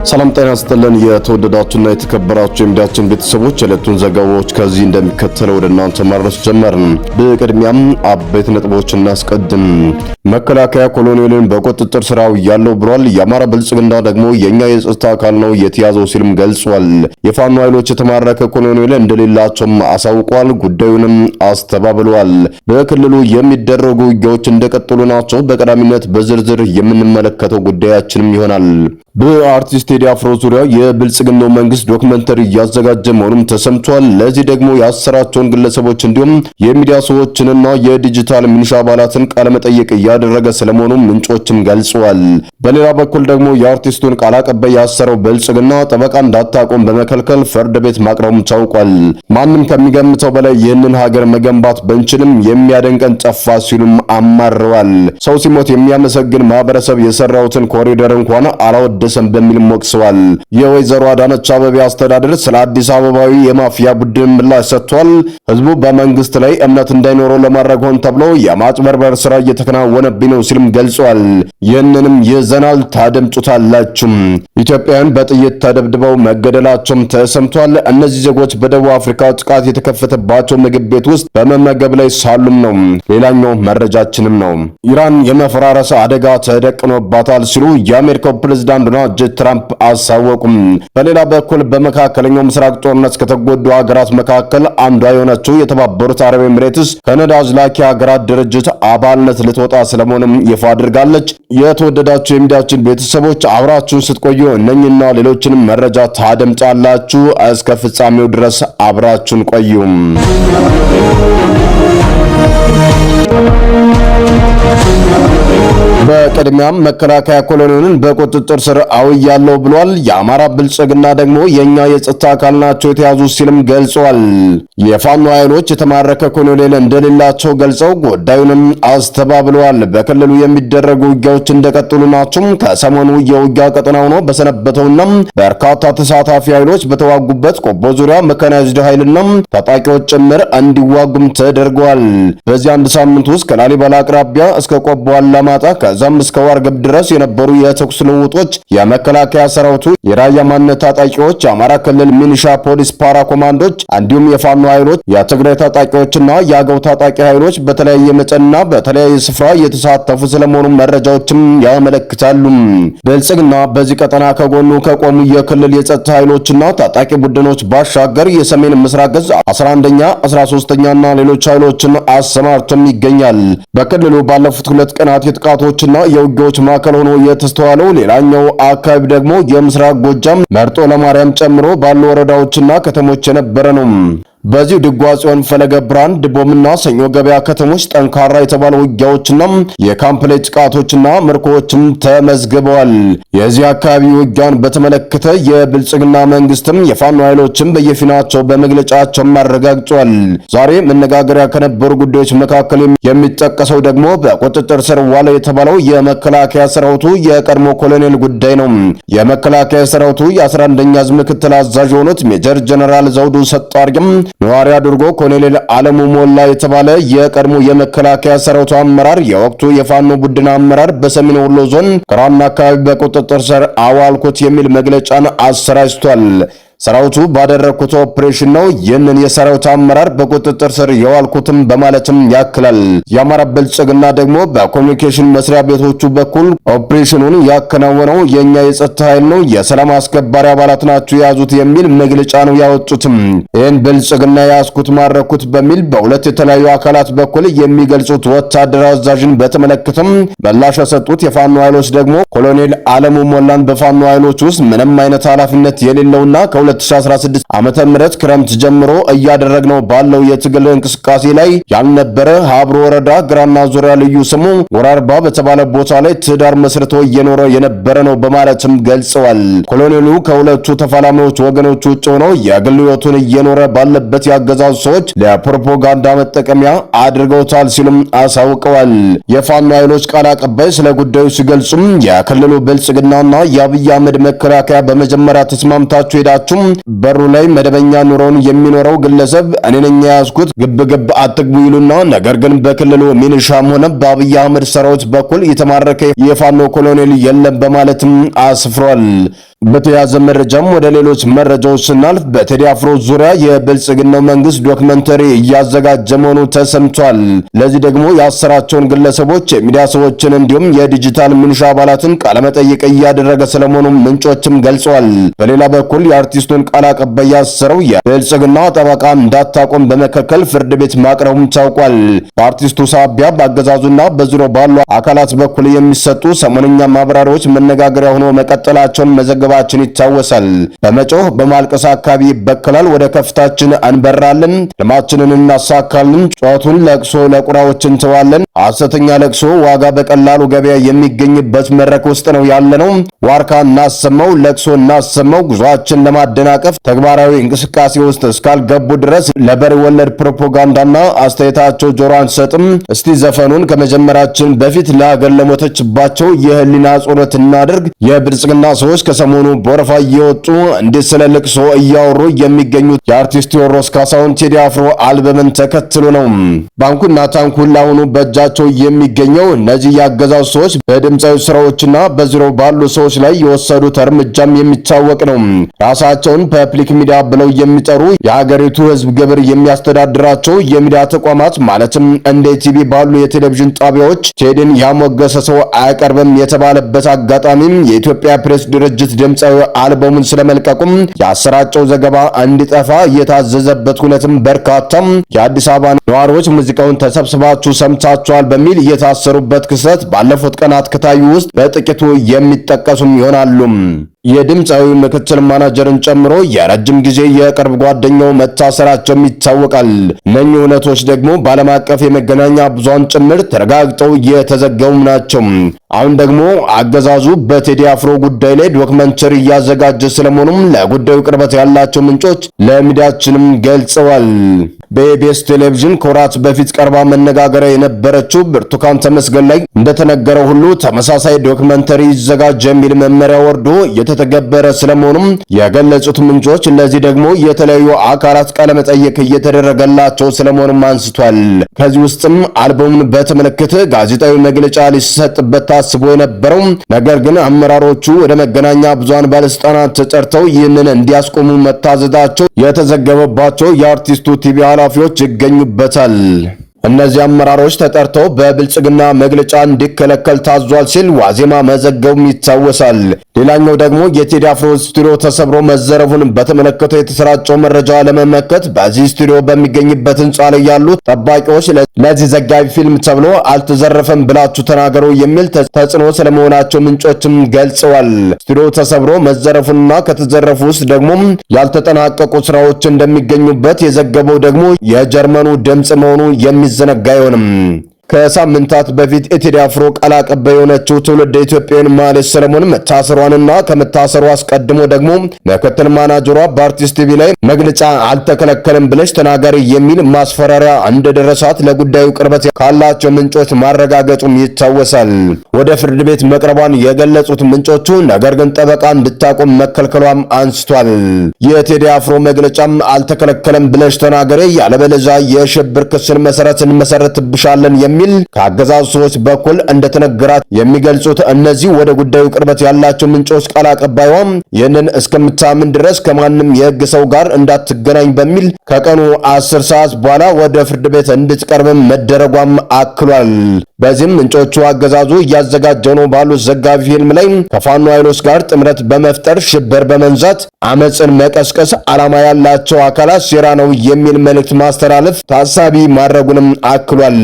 ሰላም ጤና ይስጥልን የተወደዳችሁና የተከበራችሁ የሚዲያችን ቤተሰቦች የዕለቱን ዘገባዎች ከዚህ እንደሚከተለው ወደ እናንተ ማድረስ ጀመርን። በቅድሚያም አበይት ነጥቦች እናስቀድም። መከላከያ ኮሎኔልን በቁጥጥር ስር ያለው ብሏል። የአማራ ብልጽግና ደግሞ የኛ የጸጥታ አካል ነው የተያዘው ሲልም ገልጿል። የፋኖ ኃይሎች የተማረከ ኮሎኔል እንደሌላቸውም አሳውቋል። ጉዳዩንም አስተባብሏል። በክልሉ የሚደረጉ ውጊያዎች እንደቀጠሉ ናቸው። በቀዳሚነት በዝርዝር የምንመለከተው ጉዳያችንም ይሆናል። በአርቲስት ቴዲ አፍሮ ዙሪያ የብልጽግናው መንግስት ዶክመንተሪ እያዘጋጀ መሆኑም ተሰምቷል። ለዚህ ደግሞ ያሰራቸውን ግለሰቦች እንዲሁም የሚዲያ ሰዎችንና የዲጂታል ሚኒሻ አባላትን ቃለመጠይቅ እያደረገ ስለመሆኑ ምንጮችም ገልጸዋል። በሌላ በኩል ደግሞ የአርቲስቱን ቃል አቀባይ ያሰረው ብልጽግና ጠበቃ እንዳታቆም በመከልከል ፍርድ ቤት ማቅረቡም ታውቋል። ማንም ከሚገምተው በላይ ይህንን ሀገር መገንባት ብንችልም የሚያደንቀን ጠፋ ሲሉም አማረዋል። ሰው ሲሞት የሚያመሰግን ማህበረሰብ የሰራውትን ኮሪደር እንኳን አላወደሰም በሚልም ወቅሰዋል። የወይዘሮ አዳነች አቤቤ አስተዳደር ስለ አዲስ አበባዊ የማፊያ ቡድን ምላሽ ሰጥቷል። ህዝቡ በመንግስት ላይ እምነት እንዳይኖረው ለማድረግ ሆን ተብሎ የማጭበርበር ስራ እየተከናወነብኝ ነው ሲልም ገልጿል። ይህንንም ይዘናል ታደምጡታላችሁ። ኢትዮጵያውያን በጥይት ተደብድበው መገደላቸውም ተሰምቷል። እነዚህ ዜጎች በደቡብ አፍሪካ ጥቃት የተከፈተባቸው ምግብ ቤት ውስጥ በመመገብ ላይ ሳሉም ነው። ሌላኛው መረጃችንም ነው። ኢራን የመፈራረስ አደጋ ተደቅኖባታል ሲሉ የአሜሪካው ፕሬዝዳንት ዶናልድ ትራምፕ አሳወቁም። በሌላ በኩል በመካከለኛው ምስራቅ ጦርነት ከተጎዱ ሀገራት መካከል አንዷ የሆነችው የተባበሩት አረብ ኤምሬትስ ከነዳጅ ላኪ ሀገራት ድርጅት አባልነት ልትወጣ ስለመሆኑም ይፋ አድርጋለች። የተወደዳችሁ የሚዲያችን ቤተሰቦች አብራችሁን ስትቆዩ እነኝና ሌሎችንም መረጃ ታደምጣላችሁ። እስከ ፍጻሜው ድረስ አብራችሁን ቆዩም። በቅድሚያም መከላከያ ኮሎኔልን በቁጥጥር ስር አውያለሁ ብሏል። የአማራ ብልጽግና ደግሞ የኛ የጸጥታ አካል ናቸው የተያዙ ሲልም ገልጿል። የፋኖ ኃይሎች የተማረከ ኮሎኔል እንደሌላቸው ገልጸው ጉዳዩንም አስተባብለዋል። በክልሉ የሚደረጉ ውጊያዎች እንደቀጠሉ ናቸው። ከሰሞኑ የውጊያ ቀጠና ሆኖ በሰነበተውና በርካታ ተሳታፊ ኃይሎች በተዋጉበት ቆቦ ዙሪያ መካናይዝድ ኃይልና ታጣቂዎች ጭምር እንዲዋጉም ተደርገዋል። በዚህ አንድ ሳምንት ውስጥ ከላሊበላ አቅራቢያ እስከ ቆቦ አላማጣ ከዛም እስከ ዋርግብ ድረስ የነበሩ የተኩስ ልውውጦች የመከላከያ ሰራዊቱ፣ የራያ ማንነት ታጣቂዎች፣ የአማራ ክልል ሚኒሻ ፖሊስ ፓራ ኮማንዶች እንዲሁም የፋኖ ኃይሎች፣ የትግራይ ታጣቂዎችና የአገው ታጣቂ ኃይሎች በተለያየ መጠንና በተለያየ ስፍራ እየተሳተፉ ስለመሆኑ መረጃዎችም ያመለክታሉ። ብልጽግና በዚህ ቀጠና ከጎኑ ከቆሙ የክልል የጸጥታ ኃይሎችና ታጣቂ ቡድኖች ባሻገር የሰሜን ምስራቅ ዕዝ 11ኛ 13ኛና ሌሎች ኃይሎችን አሰማርቶም ይገኛል። በክልሉ ባለፉት 2 ቀናት የጥቃቶችና የውጊያዎች ማዕከል ሆኖ የተስተዋለው ሌላኛው አካባቢ ደግሞ የምስራቅ ጎጃም መርጦ ለማርያም ጨምሮ ባሉ ወረዳዎችና ከተሞች የነበረ ነው። በዚህ ድጓ ጽዮን፣ ፈለገ ብርሃን፣ ድቦምና ሰኞ ገበያ ከተሞች ጠንካራ የተባሉ ውጊያዎችና የካምፕ ላይ ጥቃቶችና ምርኮዎችም ተመዝግበዋል። የዚህ አካባቢ ውጊያን በተመለከተ የብልጽግና መንግስትም የፋኖ ኃይሎችም በየፊናቸው በመግለጫቸው አረጋግጧል። ዛሬ መነጋገሪያ ከነበሩ ጉዳዮች መካከል የሚጠቀሰው ደግሞ በቁጥጥር ስር ዋለ የተባለው የመከላከያ ሰራዊቱ የቀድሞ ኮሎኔል ጉዳይ ነው። የመከላከያ ሰራዊቱ የ11ኛ ዕዝ ምክትል አዛዥ የሆኑት ሜጀር ጀነራል ዘውዱ ሰጣርግም ነዋሪ አድርጎ ኮሎኔል አለሙ ሞላ የተባለ የቀድሞ የመከላከያ ሰራዊቱ አመራር የወቅቱ የፋኖ ቡድን አመራር በሰሜን ወሎ ዞን ከራና አካባቢ በቁጥጥር ስር አዋልኩት የሚል መግለጫን አሰራጭቷል። ሰራዊቱ ባደረኩት ኦፕሬሽን ነው ይህንን የሰራዊት አመራር በቁጥጥር ስር የዋልኩትም በማለትም ያክላል። የአማራ ብልጽግና ደግሞ በኮሙኒኬሽን መስሪያ ቤቶቹ በኩል ኦፕሬሽኑን ያከናወነው የኛ የጸጥታ ኃይል ነው፣ የሰላም አስከባሪ አባላት ናቸው የያዙት የሚል መግለጫ ነው ያወጡትም። ይህን ብልጽግና ያስኩት ማረኩት በሚል በሁለት የተለያዩ አካላት በኩል የሚገልጹት ወታደራዊ አዛዥን በተመለከተም ምላሽ የሰጡት የፋኖ ኃይሎች ደግሞ ኮሎኔል አለሙ ሞላን በፋኖ ኃይሎች ውስጥ ምንም አይነት ኃላፊነት የሌለውና 2016 ዓመተ ምህረት ክረምት ጀምሮ እያደረግነው ባለው የትግል እንቅስቃሴ ላይ ያልነበረ ሀብሮ ወረዳ ግራና ዙሪያ ልዩ ስሙ ወራርባ በተባለ ቦታ ላይ ትዳር መስርቶ እየኖረ የነበረ ነው በማለትም ገልጸዋል። ኮሎኔሉ ከሁለቱ ተፋላሚዎች ወገኖች ውጭ ሆኖ የግል ሕይወቱን እየኖረ ባለበት ያገዛዙ ሰዎች ለፕሮፓጋንዳ መጠቀሚያ አድርገውታል ሲሉም አሳውቀዋል። የፋኖ ኃይሎች ቃል አቀባይ ስለ ጉዳዩ ሲገልጹም የክልሉ ብልጽግናና የአብይ አህመድ መከላከያ በመጀመሪያ ተስማምታችሁ ሄዳችሁ ሲሉም በሩ ላይ መደበኛ ኑሮውን የሚኖረው ግለሰብ እኔ ነኝ ያዝኩት ግብ አትግቡ ይሉና ነገር ግን በክልሉ ሚሊሻም ሆነ በአብይ አህመድ ሰራዊት በኩል የተማረከ የፋኖ ኮሎኔል የለም በማለትም አስፍሯል። በተያዘ መረጃም ወደ ሌሎች መረጃዎች ስናልፍ በቴዲ አፍሮ ዙሪያ የብልጽግናው መንግስት ዶክመንተሪ እያዘጋጀ መሆኑ ተሰምቷል። ለዚህ ደግሞ ያሰራቸውን ግለሰቦች፣ የሚዲያ ሰዎችን እንዲሁም የዲጂታል ሚሊሻ አባላትን ቃለመጠይቅ እያደረገ ስለመሆኑ ምንጮችም ገልጸዋል። በሌላ በኩል የአርቲስቱን ቃል አቀባይ ያሰረው የብልጽግና ጠበቃ እንዳታቆም በመከልከል ፍርድ ቤት ማቅረቡም ታውቋል። በአርቲስቱ ሳቢያ በአገዛዙና በዙሪያው ባሉ አካላት በኩል የሚሰጡ ሰሞነኛ ማብራሪያዎች መነጋገሪያ ሆኖ መቀጠላቸውን መዘገባችን ይታወሳል። በመጮህ በማልቀስ አካባቢ ይበከላል፣ ወደ ከፍታችን አንበራለን፣ ልማችንን እናሳካለን፣ ጩኸቱን ለቅሶ ለቁራዎች እንተዋለን፣ ሐሰተኛ ለቅሶ ዋጋ በቀላሉ ገበያ የሚገኝበት መድረክ ውስጥ ነው ያለነው፣ ዋርካ እናሰማው፣ ለቅሶ እናሰማው፣ ጉዟችን ለማደናቀፍ ተግባራዊ እንቅስቃሴ ውስጥ እስካልገቡ ድረስ ለበሬ ወለድ ፕሮፓጋንዳና አስተያየታቸው ጆሮ አንሰጥም። እስቲ ዘፈኑን ከመጀመራችን በፊት ለሀገር ለሞተችባቸው የህሊና ጸሎት እናድርግ። የብልጽግና ሰዎች ከሰሞኑ በወረፋ እየወጡ እንዴት ስለ ለቅሶ እያወሩ የሚገኙት የአርቲስት ቴዎድሮስ ካሳሁን ቴዲ አፍሮ አልበምን ተከትሎ ነው። ባንኩና ታንኩ ላሁኑ በእጃቸው የሚገኘው እነዚህ ያገዛዙ ሰዎች በድምጻዊ ስራዎችና በዙሪያው ባሉ ሰዎች ላይ የወሰዱት እርምጃም የሚታወቅ ነው። ራሳቸውን ፐብሊክ ሚዲያ ብለው የሚጠሩ የሀገሪቱ ህዝብ ግብር የሚያስተዳድራቸው የሚዲያ ተቋማት ማለትም እንደ ቲቪ ባሉ የቴሌቪዥን ጣቢያዎች ቴዲን ያሞገሰ ሰው አያቀርብም የተባለበት አጋጣሚም የኢትዮጵያ ፕሬስ ድርጅት ድምጻዊ አልበሙን ስለመልቀቁም ያሰራጨው ዘገባ እንዲጠፋ የታዘዘበት ሁለትም በርካታም የአዲስ አበባ ነዋሪዎች ሙዚቃውን ተሰብስባችሁ ሰምታችኋል በሚል የታሰሩበት ክስተት ባለፉት ቀናት ከታዩ ውስጥ በጥቂቱ የሚጠቀሱም ይሆናሉ። የድምጻዊ ምክትል ማናጀርን ጨምሮ የረጅም ጊዜ የቅርብ ጓደኛው መታሰራቸውም ይታወቃል። እነኚህ እውነቶች ደግሞ በዓለም አቀፍ የመገናኛ ብዙሃን ጭምር ተረጋግጠው የተዘገቡ ናቸው። አሁን ደግሞ አገዛዙ በቴዲ አፍሮ ጉዳይ ላይ ዶክመንተሪ እያዘጋጀ ስለመሆኑም ለጉዳዩ ቅርበት ያላቸው ምንጮች ለሚዲያችንም ገልጸዋል። በኢቢኤስ ቴሌቪዥን ከወራት በፊት ቀርባ መነጋገሪያ የነበረችው ብርቱካን ተመስገን ላይ እንደተነገረው ሁሉ ተመሳሳይ ዶክመንተሪ ይዘጋጅ የሚል መመሪያ ወርዶ የተተገበረ ስለመሆኑም የገለጹት ምንጮች ለዚህ ደግሞ የተለያዩ አካላት ቃለመጠይቅ እየተደረገላቸው ስለመሆኑም አንስቷል። ከዚህ ውስጥም አልበሙን በተመለከተ ጋዜጣዊ መግለጫ ሊሰጥበት ታስቦ የነበረው ነገር ግን አመራሮቹ ወደ መገናኛ ብዙሃን ባለስልጣናት ተጠርተው ይህንን እንዲያስቆሙ መታዘዛቸው የተዘገበባቸው የአርቲስቱ ቲቪ ኃላፊዎች ይገኙበታል። እነዚህ አመራሮች ተጠርተው በብልጽግና መግለጫ እንዲከለከል ታዟል ሲል ዋዜማ መዘገቡም ይታወሳል። ሌላኛው ደግሞ የቴዲ አፍሮ ስቱዲዮ ተሰብሮ መዘረፉን በተመለከተ የተሰራጨው መረጃ ለመመከት በዚህ ስቱዲዮ በሚገኝበት ህንጻ ላይ ያሉት ጠባቂዎች ለዚህ ዘጋቢ ፊልም ተብሎ አልተዘረፈም ብላችሁ ተናገሩ የሚል ተጽዕኖ ስለመሆናቸው ምንጮችም ገልጸዋል። ስቱዲዮ ተሰብሮ መዘረፉንና ከተዘረፉ ውስጥ ደግሞ ያልተጠናቀቁ ስራዎች እንደሚገኙበት የዘገበው ደግሞ የጀርመኑ ድምጽ መሆኑ የሚዘነጋ አይሆንም። ከሳምንታት በፊት የቴዲ አፍሮ ቃል አቀባይ የሆነችው ትውልድ ኢትዮጵያዊን ማህሌት ሰለሞን መታሰሯንና ከመታሰሩ አስቀድሞ ደግሞ ምክትል ማናጀሯ በአርቲስት ቲቪ ላይ መግለጫ አልተከለከለም ብለሽ ተናጋሪ የሚል ማስፈራሪያ እንደደረሳት ለጉዳዩ ቅርበት ካላቸው ምንጮች ማረጋገጡም ይታወሳል። ወደ ፍርድ ቤት መቅረቧን የገለጹት ምንጮቹ ነገር ግን ጠበቃ እንድታቆም መከልከሏም አንስቷል። የቴዲ አፍሮ መግለጫም አልተከለከለም ብለሽ ተናገሪ፣ ያለበለዚያ የሽብር ክስን መሰረት እንመሰርትብሻለን የሚል ከአገዛዙ ሰዎች በኩል እንደተነገራት የሚገልጹት እነዚህ ወደ ጉዳዩ ቅርበት ያላቸው ምንጮች ቃል አቀባይዋም ይህንን እስከምታምን ድረስ ከማንም የህግ ሰው ጋር እንዳትገናኝ በሚል ከቀኑ 10 ሰዓት በኋላ ወደ ፍርድ ቤት እንድትቀርብ መደረጓም አክሏል። በዚህም ምንጮቹ አገዛዙ እያዘጋጀው ነው ባሉት ዘጋቢ ፊልም ላይ ከፋኖ ኃይሎች ጋር ጥምረት በመፍጠር ሽብር በመንዛት አመፅን መቀስቀስ ዓላማ ያላቸው አካላት ሴራ ነው የሚል መልእክት ማስተላለፍ ታሳቢ ማድረጉንም አክሏል።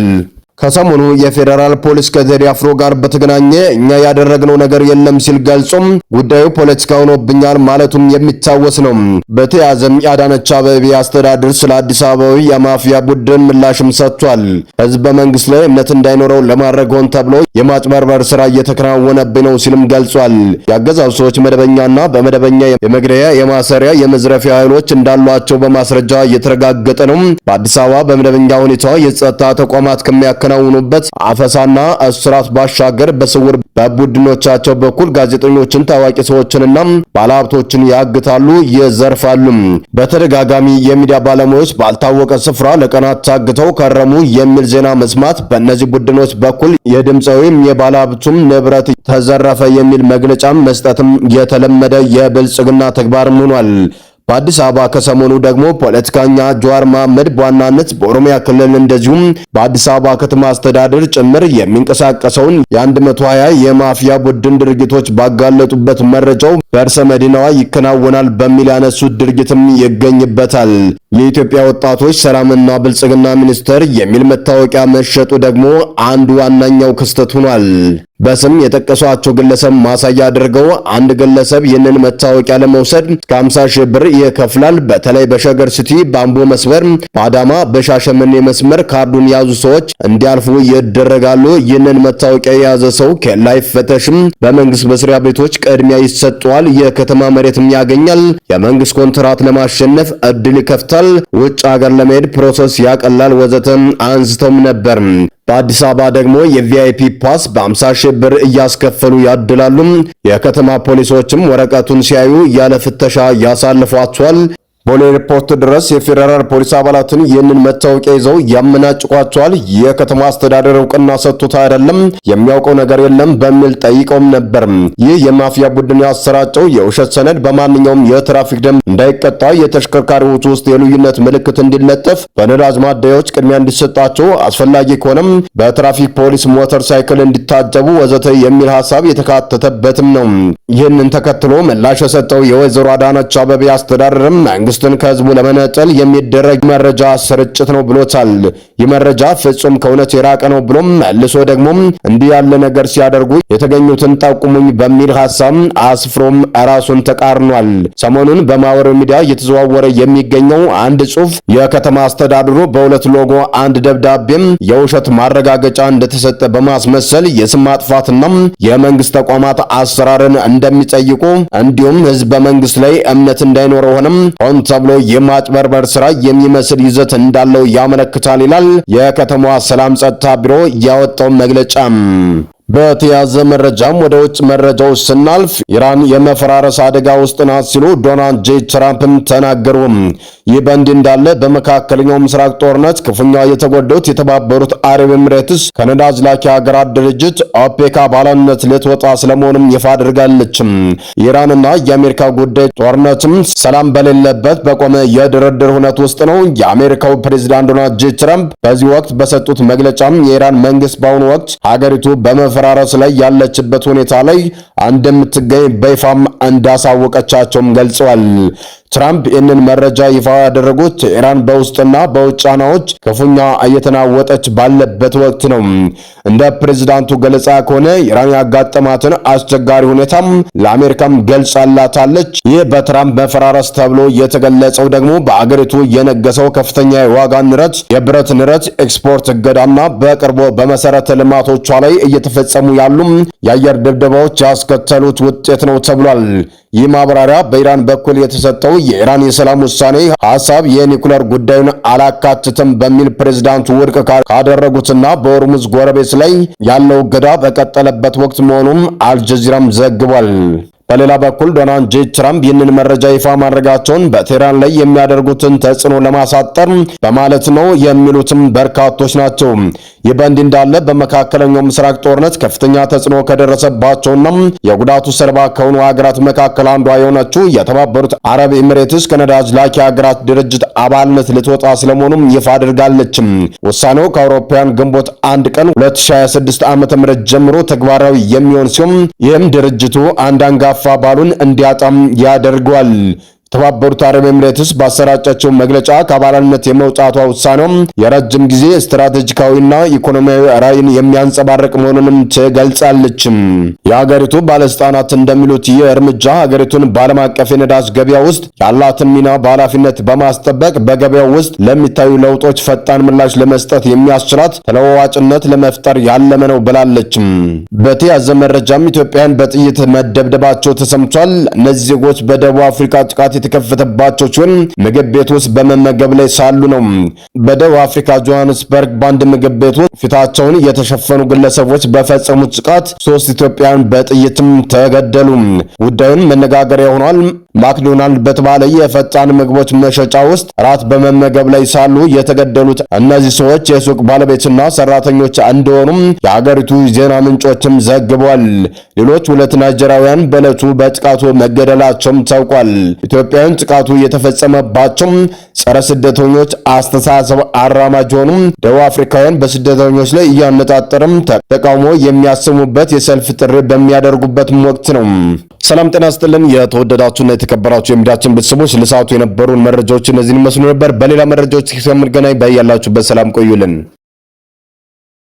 ከሰሞኑ የፌዴራል ፖሊስ ከቴዲ አፍሮ ጋር በተገናኘ እኛ ያደረግነው ነገር የለም ሲል ገልጾም ጉዳዩ ፖለቲካ ሆኖብኛል ማለቱም የሚታወስ ነው። በተያዘም የአዳነች አቤቤ አስተዳደር ስለ አዲስ አበባዊ የማፊያ ቡድን ምላሽም ሰጥቷል። ህዝብ በመንግስት ላይ እምነት እንዳይኖረው ለማድረግ ሆን ተብሎ የማጭበርበር ስራ እየተከናወነብኝ ነው ሲልም ገልጿል። የአገዛዙ ሰዎች መደበኛና በመደበኛ የመግደያ፣ የማሰሪያ፣ የመዝረፊያ ኃይሎች እንዳሏቸው በማስረጃ እየተረጋገጠ ነው። በአዲስ አበባ በመደበኛ ሁኔታ የጸጥታ ተቋማት ከሚያከ ከሚያከናውኑበት አፈሳና እስራት ባሻገር በስውር በቡድኖቻቸው በኩል ጋዜጠኞችን፣ ታዋቂ ሰዎችንና ባለሀብቶችን ያግታሉ፣ ይዘርፋሉ። በተደጋጋሚ የሚዲያ ባለሙያዎች ባልታወቀ ስፍራ ለቀናት ታግተው ከረሙ የሚል ዜና መስማት በእነዚህ ቡድኖች በኩል የድምፃዊም የባለሀብቱም ንብረት ተዘረፈ የሚል መግለጫ መስጠትም የተለመደ የብልጽግና ተግባርም ሆኗል። በአዲስ አበባ ከሰሞኑ ደግሞ ፖለቲከኛ ጀዋር መሐመድ በዋናነት በኦሮሚያ ክልል እንደዚሁም በአዲስ አበባ ከተማ አስተዳደር ጭምር የሚንቀሳቀሰውን የ120 የማፊያ ቡድን ድርጊቶች ባጋለጡበት መረጃው በርዕሰ መዲናዋ ይከናወናል በሚል ያነሱት ድርጊትም ይገኝበታል። የኢትዮጵያ ወጣቶች ሰላምና ብልጽግና ሚኒስቴር የሚል መታወቂያ መሸጡ ደግሞ አንዱ ዋናኛው ክስተት ሆኗል። በስም የጠቀሷቸው ግለሰብ ማሳያ አድርገው አንድ ግለሰብ ይህንን መታወቂያ ለመውሰድ እስከ 50 ሺህ ብር ይከፍላል። በተለይ በሸገር ሲቲ፣ በአምቦ መስመር፣ በአዳማ፣ በሻሸመኔ መስመር ካርዱን የያዙ ሰዎች እንዲያልፉ ይደረጋሉ። ይህንን መታወቂያ የያዘ ሰው ኬላ አይፈተሽም። በመንግስት መስሪያ ቤቶች ቅድሚያ ይሰጠዋል። የከተማ መሬትም ያገኛል። የመንግስት ኮንትራት ለማሸነፍ እድል ይከፍታል። ውጭ ሀገር ለመሄድ ፕሮሰስ ያቀላል ወዘተ አንስተውም ነበር። በአዲስ አበባ ደግሞ የቪአይፒ ፓስ በ50 ሺህ ብር እያስከፈሉ ያድላሉ። የከተማ ፖሊሶችም ወረቀቱን ሲያዩ ያለ ፍተሻ ያሳልፏቸዋል። ቦሌ ኤርፖርት ድረስ የፌደራል ፖሊስ አባላትን ይህንን መታወቂያ ይዘው ያመናጭቋቸዋል። የከተማ አስተዳደር እውቅና ሰጥቶት አይደለም የሚያውቀው ነገር የለም በሚል ጠይቀውም ነበር። ይህ የማፊያ ቡድን ያሰራጨው የውሸት ሰነድ በማንኛውም የትራፊክ ደንብ እንዳይቀጣ፣ የተሽከርካሪዎች ውስጥ የልዩነት ምልክት እንዲለጠፍ፣ በነዳጅ ማደያዎች ቅድሚያ እንዲሰጣቸው፣ አስፈላጊ ከሆነም በትራፊክ ፖሊስ ሞተር ሳይክል እንዲታጀቡ ወዘተ የሚል ሐሳብ የተካተተበትም ነው። ይህንን ተከትሎ ምላሽ የሰጠው የወይዘሮ አዳነች አቤቤ አስተዳደርም መንግስትን ከህዝቡ ለመነጠል የሚደረግ መረጃ ስርጭት ነው ብሎታል። ይህ መረጃ ፍጹም ከእውነት የራቀ ነው ብሎም መልሶ ደግሞ እንዲህ ያለ ነገር ሲያደርጉ የተገኙትን ጠቁሙኝ በሚል ሐሳብ አስፍሮም ራሱን ተቃርኗል። ሰሞኑን በማህበራዊ ሚዲያ እየተዘዋወረ የሚገኘው አንድ ጽሑፍ የከተማ አስተዳደሩ በሁለት ሎጎ አንድ ደብዳቤም የውሸት ማረጋገጫ እንደተሰጠ በማስመሰል የስም ማጥፋትና የመንግስት ተቋማት አሰራርን እንደሚጠይቁ እንዲሁም ህዝብ በመንግስት ላይ እምነት እንዳይኖረው ሆነም ሆን ተብሎ የማጭበርበር ስራ የሚመስል ይዘት እንዳለው ያመለክታል ይላል የከተማዋ ሰላም ጸጥታ ቢሮ ያወጣው መግለጫ። በተያዘ መረጃም ወደ ውጭ መረጃዎች ስናልፍ ኢራን የመፈራረስ አደጋ ውስጥ ናት ሲሉ ዶናልድ ጄ ትራምፕም ተናገሩ። ይህ በእንዲህ እንዳለ በመካከለኛው ምስራቅ ጦርነት ክፉኛ የተጎዱት የተባበሩት አረብ ኤሚሬትስ ከነዳጅ ላኪ ሀገራት ድርጅት ኦፔክ አባልነት ልትወጣ ስለመሆኑም ይፋ አድርጋለች። ኢራንና የአሜሪካ ጉዳይ ጦርነትም ሰላም በሌለበት በቆመ የድርድር ሁነት ውስጥ ነው። የአሜሪካው ፕሬዝዳንት ዶናልድ ጄ ትራምፕ በዚህ ወቅት በሰጡት መግለጫም የኢራን መንግስት በአሁኑ ወቅት ሀገሪቱ በመፈራረስ ላይ ያለችበት ሁኔታ ላይ እንደምትገኝ በይፋም እንዳሳወቀቻቸውም ገልጸዋል። ትራምፕ ይህንን መረጃ ይፋ ያደረጉት ኢራን በውስጥና በውጭ ጫናዎች ክፉኛ እየተናወጠች ባለበት ወቅት ነው። እንደ ፕሬዝዳንቱ ገለጻ ከሆነ ኢራን ያጋጠማትን አስቸጋሪ ሁኔታም ለአሜሪካም ገልጻላታለች። ይህ በትራምፕ መፈራረስ ተብሎ የተገለጸው ደግሞ በአገሪቱ የነገሰው ከፍተኛ የዋጋ ንረት፣ የብረት ንረት፣ ኤክስፖርት እገዳና በቅርቡ በመሰረተ ልማቶቿ ላይ እየተፈጸሙ ያሉ የአየር ድብደባዎች ያስከተሉት ውጤት ነው ተብሏል። ይህ ማብራሪያ በኢራን በኩል የተሰጠው የኢራን የሰላም ውሳኔ ሐሳብ የኒኩለር ጉዳዩን አላካትትም በሚል ፕሬዝዳንቱ ውድቅ ካደረጉትና በሆርሙዝ ጎረቤት ላይ ያለው እገዳ በቀጠለበት ወቅት መሆኑን አልጀዚራም ዘግቧል። በሌላ በኩል ዶናልድ ጄ ትራምፕ ይህንን መረጃ ይፋ ማድረጋቸውን በቴህራን ላይ የሚያደርጉትን ተጽዕኖ ለማሳጠር በማለት ነው የሚሉትም በርካቶች ናቸው። ይህ በእንዲህ እንዳለ በመካከለኛው ምስራቅ ጦርነት ከፍተኛ ተጽዕኖ ከደረሰባቸውና የጉዳቱ ሰለባ ከሆኑ ሀገራት መካከል አንዷ የሆነችው የተባበሩት አረብ ኤሚሬትስ ከነዳጅ ላኪ ሀገራት ድርጅት አባልነት ልትወጣ ስለመሆኑም ይፋ አድርጋለች። ውሳኔው ከአውሮፓውያን ግንቦት 1 ቀን 2026 ዓ.ም ጀምሮ ተግባራዊ የሚሆን ሲሆን ይህም ድርጅቱ አንድ አንጋፋ አባሉን እንዲያጣም ያደርገዋል። የተባበሩት አረብ ኤሚሬትስ ባሰራጨችው መግለጫ ከአባልነት የመውጣቷ ውሳኔው የረጅም ጊዜ ስትራቴጂካዊና ኢኮኖሚያዊ ራዕይን የሚያንጸባርቅ መሆኑንም ትገልጻለች። የሀገሪቱ ባለስልጣናት እንደሚሉት ይህ እርምጃ ሀገሪቱን በዓለም አቀፍ የነዳጅ ገበያ ውስጥ ያላትን ሚና በኃላፊነት በማስጠበቅ በገበያው ውስጥ ለሚታዩ ለውጦች ፈጣን ምላሽ ለመስጠት የሚያስችላት ተለዋዋጭነት ለመፍጠር ያለመ ነው ብላለች። በተያዘ መረጃም ኢትዮጵያን በጥይት መደብደባቸው ተሰምቷል። እነዚህ ዜጎች በደቡብ አፍሪካ ጥቃት የተከፈተባቸው ሲሆን ምግብ ቤት ውስጥ በመመገብ ላይ ሳሉ ነው። በደቡብ አፍሪካ ጆሃንስበርግ በአንድ ምግብ ቤት ውስጥ ፊታቸውን የተሸፈኑ ግለሰቦች በፈጸሙት ጥቃት 3 ኢትዮጵያውያን በጥይትም ተገደሉ። ጉዳዩን መነጋገሪያ ሆኗል። ማክዶናልድ በተባለ የፈጣን ምግቦች መሸጫ ውስጥ ራት በመመገብ ላይ ሳሉ የተገደሉት እነዚህ ሰዎች የሱቅ ባለቤትና ሰራተኞች እንደሆኑም የሀገሪቱ ዜና ምንጮችም ዘግበዋል። ሌሎች 2 ናይጄሪያውያን በዕለቱ በጥቃቱ መገደላቸውም ታውቋል። ኢትዮጵያውያን ጥቃቱ የተፈጸመባቸው ጸረ ስደተኞች አስተሳሰብ አራማጅ ሆኑም ደቡብ አፍሪካውያን በስደተኞች ላይ እያነጣጠረም ተቃውሞ የሚያሰሙበት የሰልፍ ጥሪ በሚያደርጉበት ወቅት ነው። ሰላም ጤና ይስጥልን። የተወደዳችሁና የተከበራችሁ የሚዲያችን ቤተሰቦች ለሰዓቱ የነበሩን መረጃዎች እነዚህን መስሉ ነበር። በሌላ መረጃዎች እስከምንገናኝ በያላችሁበት ሰላም ቆዩልን።